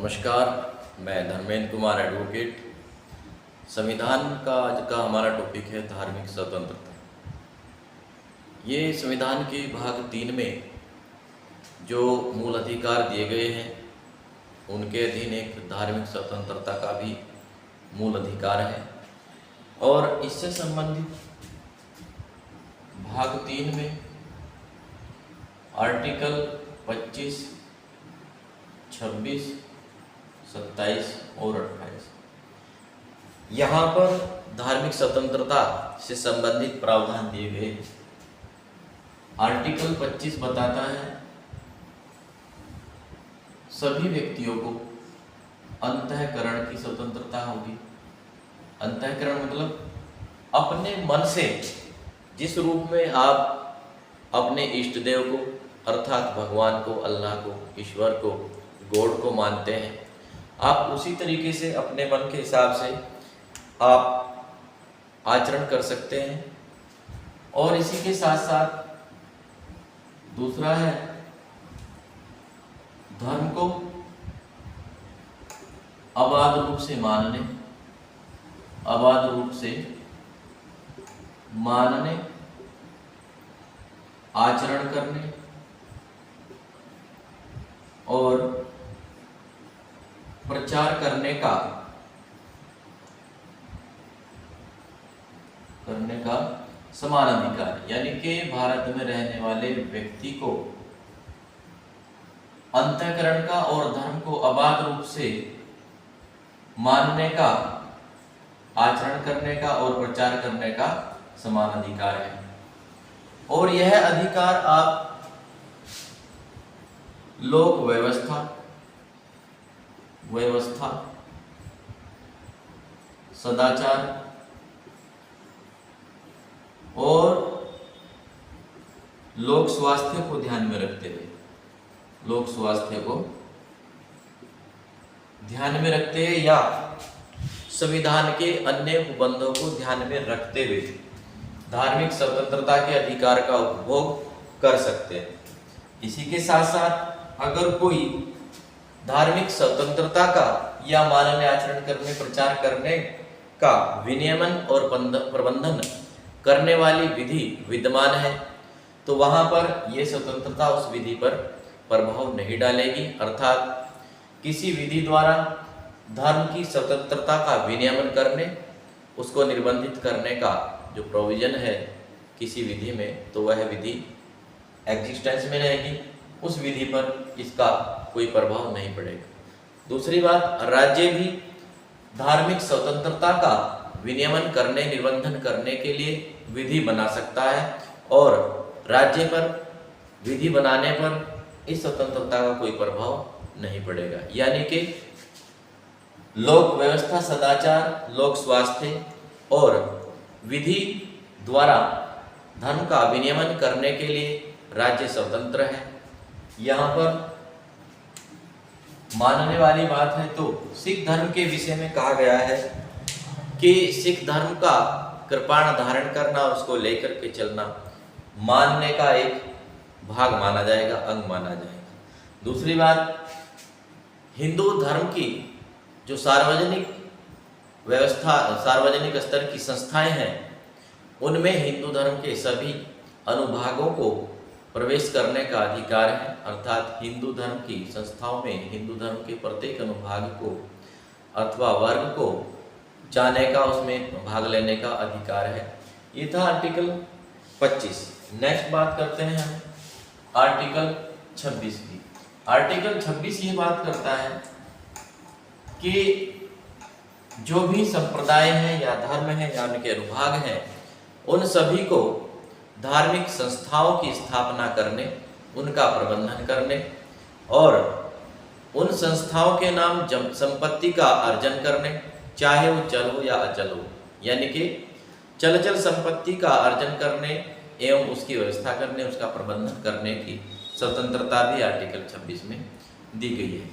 नमस्कार, मैं धर्मेंद्र कुमार एडवोकेट। संविधान का आज का हमारा टॉपिक है धार्मिक स्वतंत्रता। ये संविधान के भाग 3 में जो मूल अधिकार दिए गए हैं उनके अधीन एक धार्मिक स्वतंत्रता का भी मूल अधिकार है और इससे संबंधित भाग 3 में आर्टिकल 25, 26, 27 और 28 यहाँ पर धार्मिक स्वतंत्रता से संबंधित प्रावधान दिए गए हैं। आर्टिकल 25 बताता है सभी व्यक्तियों को अंतःकरण की स्वतंत्रता होगी। अंतःकरण मतलब अपने मन से जिस रूप में आप अपने इष्ट देव को अर्थात भगवान को, अल्लाह को, ईश्वर को, गॉड को मानते हैं, आप उसी तरीके से अपने मन के हिसाब से आप आचरण कर सकते हैं। और इसी के साथ साथ दूसरा है धर्म को अबाध रूप से मानने, अबाध रूप से मानने, आचरण करने और प्रचार करने का समान अधिकार, यानी कि भारत में रहने वाले व्यक्ति को अंतःकरण का और धर्म को अबाध रूप से मानने का, आचरण करने का और प्रचार करने का समान अधिकार है। और यह अधिकार आप लोक व्यवस्था, सदाचार और लोक स्वास्थ्य को ध्यान में रखते हुए, लोक स्वास्थ्य को ध्यान में रखते हुए या संविधान के अन्य उपबंधों को ध्यान में रखते हुए धार्मिक स्वतंत्रता के अधिकार का उपभोग कर सकते हैं। इसी के साथ साथ अगर कोई धार्मिक स्वतंत्रता का या मानने, आचरण करने, प्रचार करने का विनियमन और प्रबंधन करने वाली विधि विद्यमान है तो वहां पर यह स्वतंत्रता उस विधि पर प्रभाव नहीं डालेगी। अर्थात किसी विधि द्वारा धर्म की स्वतंत्रता का विनियमन करने, उसको निर्बंधित करने का जो प्रोविजन है किसी विधि में, तो वह विधि एग्जिस्टेंस में रहेगी, उस विधि पर इसका कोई प्रभाव नहीं पड़ेगा। दूसरी बात, राज्य भी धार्मिक स्वतंत्रता का विनियमन करने, निर्बंधन करने के लिए विधि बना सकता है और राज्य पर विधि बनाने पर इस स्वतंत्रता का कोई प्रभाव नहीं पड़ेगा। यानी कि लोक व्यवस्था, सदाचार, लोक स्वास्थ्य और विधि द्वारा धर्म का विनियमन करने के लिए राज्य स्वतंत्र है। यहाँ पर मानने वाली बात है तो सिख धर्म के विषय में कहा गया है कि सिख धर्म का कृपाण धारण करना, उसको लेकर के चलना मानने का एक भाग माना जाएगा, अंग माना जाएगा। दूसरी बात, हिंदू धर्म की जो सार्वजनिक व्यवस्था, सार्वजनिक स्तर की संस्थाएं हैं, उनमें हिंदू धर्म के सभी अनुभागों को प्रवेश करने का अधिकार है। अर्थात हिंदू धर्म की संस्थाओं में हिंदू धर्म के प्रत्येक अनुभाग को अथवा वर्ग को जाने का, उसमें भाग लेने का अधिकार है। ये था आर्टिकल 25। नेक्स्ट बात करते हैं हम आर्टिकल 26 की। आर्टिकल 26 ये बात करता है कि जो भी संप्रदाय हैं या धर्म हैं या उनके अनुभाग हैं, उन सभी को धार्मिक संस्थाओं की स्थापना करने, उनका प्रबंधन करने और उन संस्थाओं के नाम संपत्ति का अर्जन करने, चाहे वो चल हो या अचल हो, यानी कि चल संपत्ति का अर्जन करने एवं उसकी व्यवस्था करने, उसका प्रबंधन करने की स्वतंत्रता भी आर्टिकल 26 में दी गई है।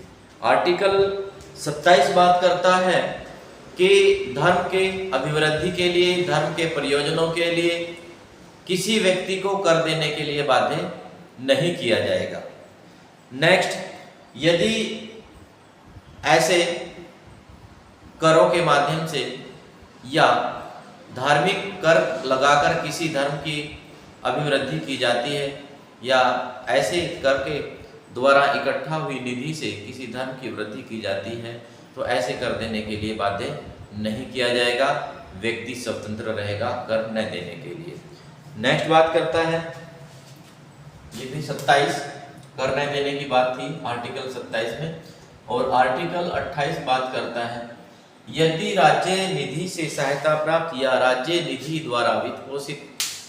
आर्टिकल 27 बात करता है कि धर्म के अभिवृद्धि के लिए, धर्म के प्रयोजनों के लिए किसी व्यक्ति को कर देने के लिए बाध्य नहीं किया जाएगा। नेक्स्ट, यदि ऐसे करों के माध्यम से या धार्मिक कर लगाकर किसी धर्म की अभिवृद्धि की जाती है, या ऐसे कर के द्वारा इकट्ठा हुई निधि से किसी धर्म की वृद्धि की जाती है, तो ऐसे कर देने के लिए बाध्य नहीं किया जाएगा, व्यक्ति स्वतंत्र रहेगा कर न देने के लिए। नेक्स्ट बात करता है, ये भी 27 कर न देने की बात थी आर्टिकल 27 में, और आर्टिकल 28 बात करता है यदि राज्य निधि से सहायता प्राप्त या राज्य निधि द्वारा वित्त पोषित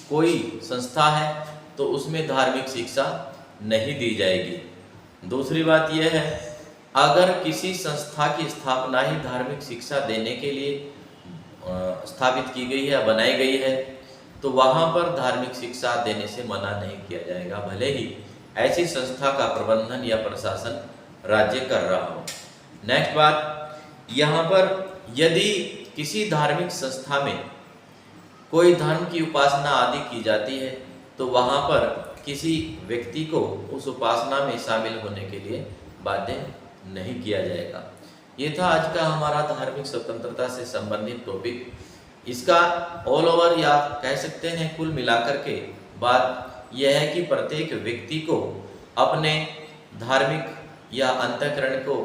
कोई संस्था है तो उसमें धार्मिक शिक्षा नहीं दी जाएगी। दूसरी बात यह है, अगर किसी संस्था की स्थापना ही धार्मिक शिक्षा देने के लिए स्थापित की गई है या बनाई गई है तो वहाँ पर धार्मिक शिक्षा देने से मना नहीं किया जाएगा, भले ही ऐसी संस्था का प्रबंधन या प्रशासन राज्य कर रहा हो। नेक्स्ट बात, यहाँ पर यदि किसी धार्मिक संस्था में कोई धर्म की उपासना आदि की जाती है तो वहाँ पर किसी व्यक्ति को उस उपासना में शामिल होने के लिए बाध्य नहीं किया जाएगा। ये था आज का हमारा धार्मिक स्वतंत्रता से संबंधित टॉपिक। इसका ऑल ओवर या कह सकते हैं कुल मिलाकर के बात यह है कि प्रत्येक व्यक्ति को अपने धार्मिक या अंतःकरण को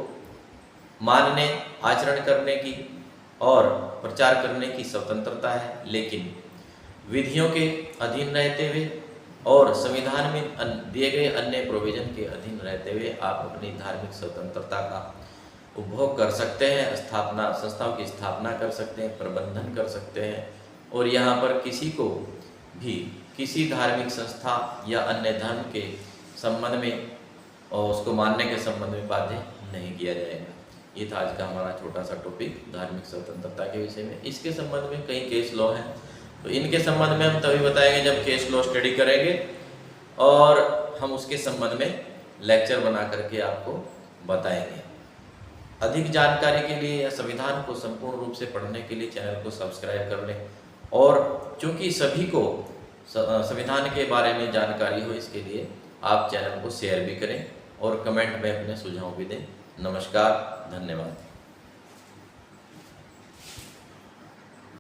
मानने, आचरण करने की और प्रचार करने की स्वतंत्रता है, लेकिन विधियों के अधीन रहते हुए और संविधान में दिए गए अन्य प्रोविजन के अधीन रहते हुए आप अपनी धार्मिक स्वतंत्रता का उपभोग कर सकते हैं, संस्थाओं की स्थापना कर सकते हैं, प्रबंधन कर सकते हैं, और यहाँ पर किसी को भी किसी धार्मिक संस्था या अन्य धर्म के संबंध में और उसको मानने के संबंध में बाध्य नहीं किया जाएगा। ये था आज का हमारा छोटा सा टॉपिक धार्मिक स्वतंत्रता के विषय में। इसके संबंध में कई केस लॉ हैं, तो इनके संबंध में हम तभी बताएंगे जब केस लॉ स्टडी करेंगे, और हम उसके संबंध में लेक्चर बना करके आपको बताएंगे। अधिक जानकारी के लिए या संविधान को संपूर्ण रूप से पढ़ने के लिए चैनल को सब्सक्राइब कर लें, और चूंकि सभी को संविधान के बारे में जानकारी हो इसके लिए आप चैनल को शेयर भी करें और कमेंट में अपने सुझाव भी दें। नमस्कार, धन्यवाद।